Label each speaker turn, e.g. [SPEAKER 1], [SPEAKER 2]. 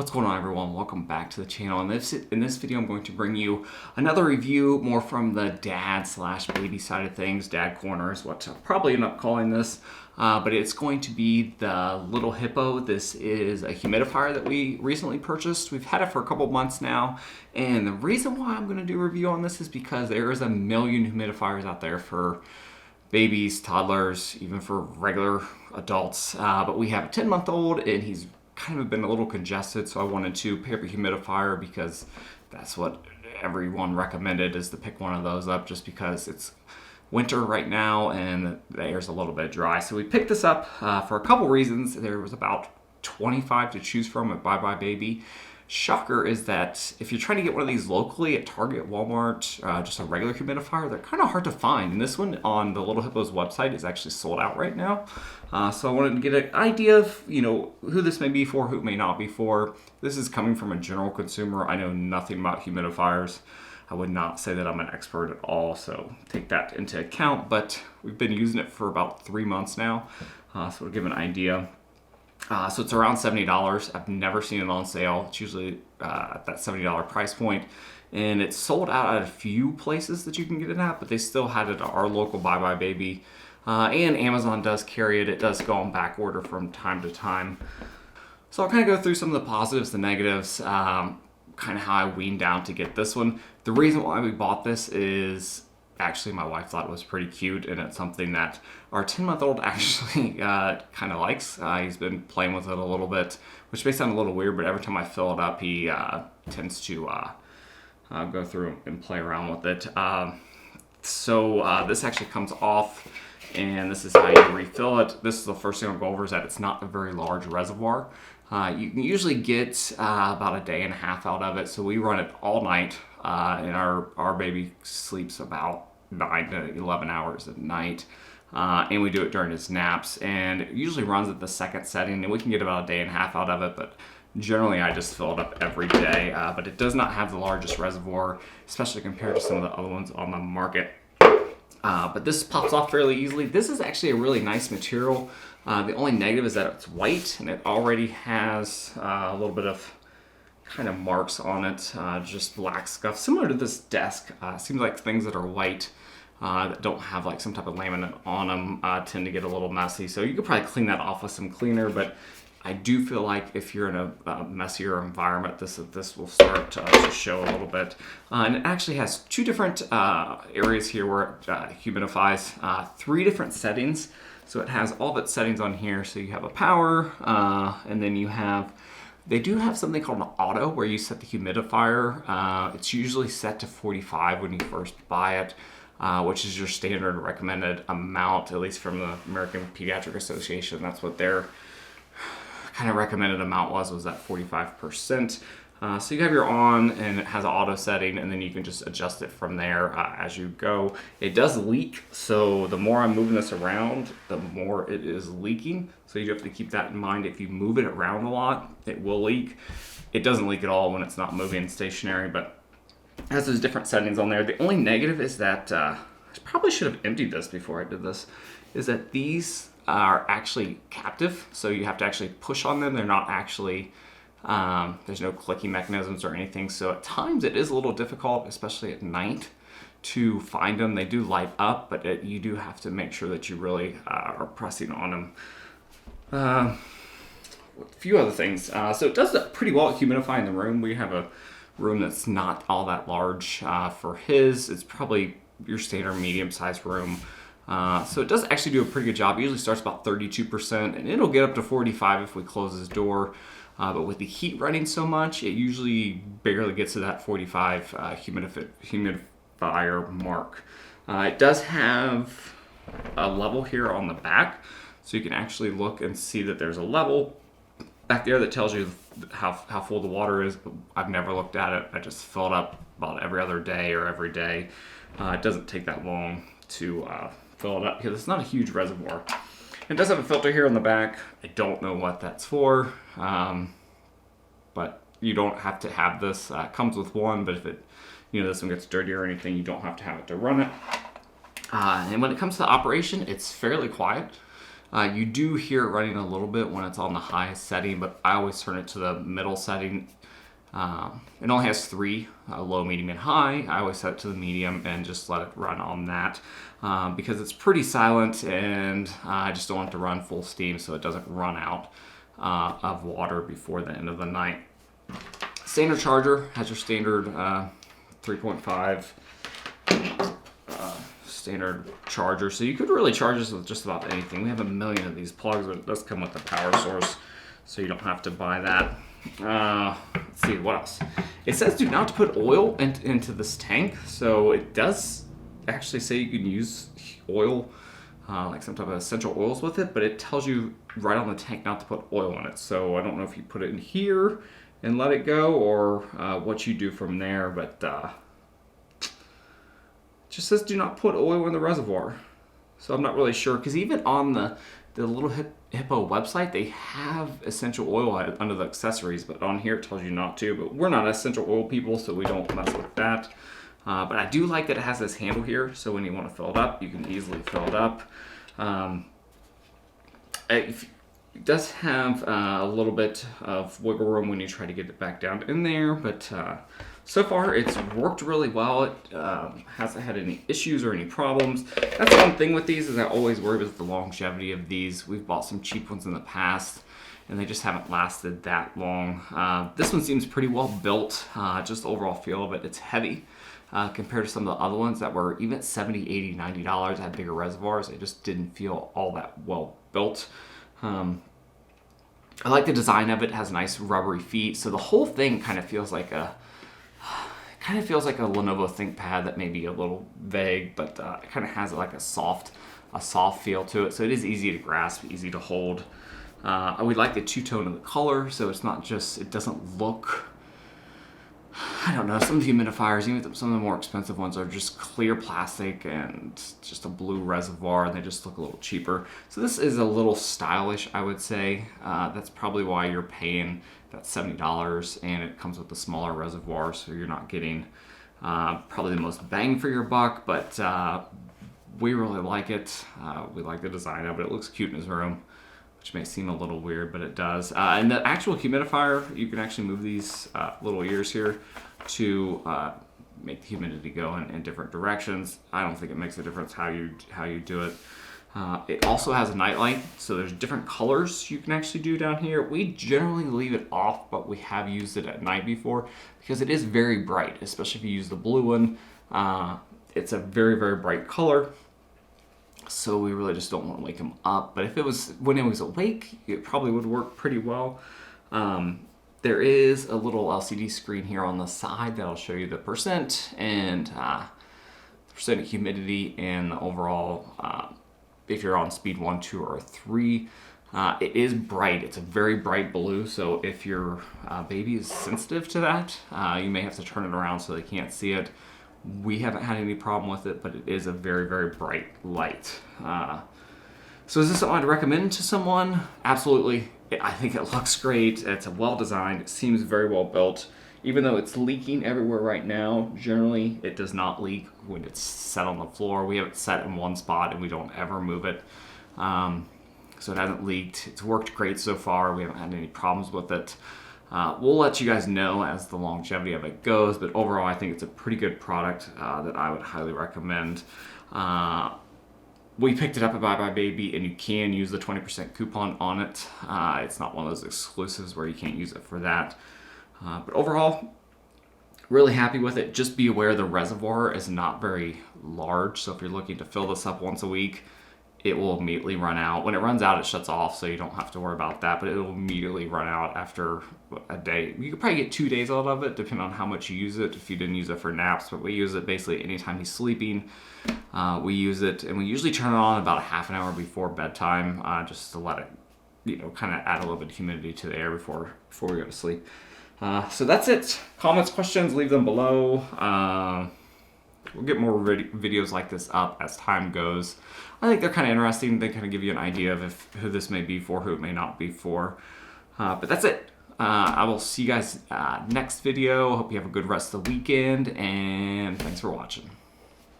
[SPEAKER 1] What's going on, everyone? Welcome back to the channel. In this video, I'm going to bring you another review more from the dad slash baby side of things. Dad corner is what I'll probably end up calling this, but it's going to be the LittleHippo. This is a humidifier that we recently purchased. We've had it for a couple months now, and the reason why I'm going to do a review on this is because there is a million humidifiers out there for babies, toddlers, even for regular adults, but we have a 10-month-old and he's kind of been a little congested, so I wanted to pick up a humidifier because that's what everyone recommended, is to pick one of those up, just because it's winter right now and the air's a little bit dry. So we picked this up for a couple reasons. There was about 25 to choose from at Bye Bye Baby. Shocker is that if you're trying to get one of these locally at Target, Walmart, just a regular humidifier, they're kind of hard to find. And this one on the LittleHippo's website is actually sold out right now. So I wanted to get an idea of, who this may be for, who it may not be for. This is coming from a general consumer. I know nothing about humidifiers. I would not say that I'm an expert at all, so take that into account. But we've been using it for about 3 months now, so to give an idea. So it's around $70. I've never seen it on sale. It's usually at that $70 price point. And it's sold out at a few places that you can get it at, but they still had it at our local Bye Bye Baby. And Amazon does carry it. It does go on back order from time to time. So I'll kind of go through some of the positives, the negatives, kind of how I weaned down to get this one. The reason why we bought this is actually my wife thought it was pretty cute, and it's something that our 10-month-old actually kind of likes. He's been playing with it a little bit, which may sound a little weird, but every time I fill it up, he tends to go through and play around with it. So this actually comes off, and this is how you refill it. This is the first thing I'll go over, is that it's not a very large reservoir. You can usually get about a day and a half out of it, so we run it all night, and our baby sleeps about 9 to 11 hours at night, and we do it during his naps, and it usually runs at the second setting, and we can get about a day and a half out of it, but generally I just fill it up every day. But it does not have the largest reservoir, especially compared to some of the other ones on the market. But this pops off fairly easily. This is actually a really nice material. The only negative is that it's white, and it already has a little bit of kind of marks on it, just black scuff, similar to this desk. Seems like things that are white that don't have like some type of laminate on them tend to get a little messy. So you could probably clean that off with some cleaner, but I do feel like if you're in a messier environment, this will start to show a little bit. And it actually has two different areas here where it humidifies, 3 different settings. So it has all of its settings on here. So you have a power, and then they do have something called an auto, where you set the humidifier. It's usually set to 45 when you first buy it, which is your standard recommended amount, at least from the American Pediatric Association. That's what their kind of recommended amount was that 45%. So you have your on, and it has an auto setting, and then you can just adjust it from there as you go. It does leak, so the more I'm moving this around, the more it is leaking. So you have to keep that in mind. If you move it around a lot, it will leak. It doesn't leak at all when it's not moving stationary, but it has those different settings on there. The only negative is that I probably should have emptied this before I did this, is that these are actually captive, so you have to actually push on them. They're not actually, there's no clicking mechanisms or anything, so at times it is a little difficult, especially at night, to find them. They do light up, but you do have to make sure that you really are pressing on them. A few other things. So it does pretty well at humidifying the room. We have a room that's not all that large. For his, it's probably your standard medium-sized room. So it does actually do a pretty good job. It usually starts about 32%, and it'll get up to 45 if we close this door. But with the heat running so much, it usually barely gets to that 45 humidifier mark. It does have a level here on the back, so you can actually look and see that there's a level back there that tells you how full the water is. I've never looked at it. I just fill it up about every other day or every day. It doesn't take that long to fill it up because it's not a huge reservoir. It does have a filter here on the back. I don't know what that's for, but you don't have to have this. It comes with one, but if this one gets dirty or anything, you don't have to have it to run it. And when it comes to operation, it's fairly quiet. You do hear it running a little bit when it's on the highest setting, but I always turn it to the middle setting. It only has 3, low, medium, and high. I always set it to the medium and just let it run on that because it's pretty silent, and I just don't want it to run full steam so it doesn't run out of water before the end of the night. Standard charger has your standard 3.5 standard charger, so you could really charge this with just about anything. We have a million of these plugs, but it does come with a power source, so you don't have to buy that. Let's see, what else? It says do not put oil into this tank, so it does actually say you can use oil, like some type of essential oils with it, but it tells you right on the tank not to put oil in it. So I don't know if you put it in here and let it go, or what you do from there, but it just says do not put oil in the reservoir. So I'm not really sure, because even on the Little Hippo website, they have essential oil under the accessories, but on here it tells you not to. But we're not essential oil people, so we don't mess with that. But I do like that it has this handle here, so when you want to fill it up, you can easily fill it up. It does have a little bit of wiggle room when you try to get it back down in there, but so far it's worked really well. It hasn't had any issues or any problems. That's one thing with these, is I always worry about the longevity of these. We've bought some cheap ones in the past, and they just haven't lasted that long. This one seems pretty well built, just the overall feel of it. It's heavy compared to some of the other ones that were even $70, $80, $90, had bigger reservoirs. They just didn't feel all that well built. I like the design of it. It has nice rubbery feet, so the whole thing kind of feels like a Lenovo ThinkPad that may be a little vague, but it kind of has like a soft feel to it. So it is easy to grasp, easy to hold. We like the two-tone of the color, so it's not just, it doesn't look, I don't know, some of the humidifiers, even some of the more expensive ones, are just clear plastic and just a blue reservoir, and they just look a little cheaper. So this is a little stylish, I would say. That's probably why you're paying that $70, and it comes with a smaller reservoir, so you're not getting probably the most bang for your buck, but we really like it. We like the design of it. It looks cute in his room, which may seem a little weird, but it does. And the actual humidifier, you can actually move these little ears here to make the humidity go in different directions. I don't think it makes a difference how you do it. It also has a night light, so there's different colors you can actually do down here. We generally leave it off, but we have used it at night before because it is very bright, especially if you use the blue one. It's a very, very bright color. So we really just don't want to wake him up. But if it was when he was awake, it probably would work pretty well. There is a little LCD screen here on the side that'll show you the percent and the percent of humidity and the overall, if you're on speed 1, 2, or 3. It is bright. It's a very bright blue. So if your baby is sensitive to that, you may have to turn it around so they can't see it. We haven't had any problem with it, but it is a very, very bright light. So is this something I'd recommend to someone? Absolutely. I think it looks great. It's well designed. It seems very well built. Even though it's leaking everywhere right now, generally it does not leak when it's set on the floor. We have it set in one spot and we don't ever move it. So it hasn't leaked. It's worked great so far. We haven't had any problems with it. We'll let you guys know as the longevity of it goes, but overall I think it's a pretty good product that I would highly recommend. We picked it up at Bye Bye Baby, and you can use the 20% coupon on it. It's not one of those exclusives where you can't use it for that. But overall, really happy with it. Just be aware the reservoir is not very large, so if you're looking to fill this up once a week, it will immediately run out. When it runs out, it shuts off, so you don't have to worry about that, but it will immediately run out after a day. You could probably get 2 days out of it, depending on how much you use it, if you didn't use it for naps, but we use it basically anytime he's sleeping. We use it, and we usually turn it on about a half an hour before bedtime, just to let it, kind of add a little bit of humidity to the air before we go to sleep. So that's it. Comments, questions, leave them below. We'll get more videos like this up as time goes. I think they're kind of interesting. They kind of give you an idea of who this may be for, who it may not be for. But that's it. I will see you guys next video. Hope you have a good rest of the weekend, and thanks for watching.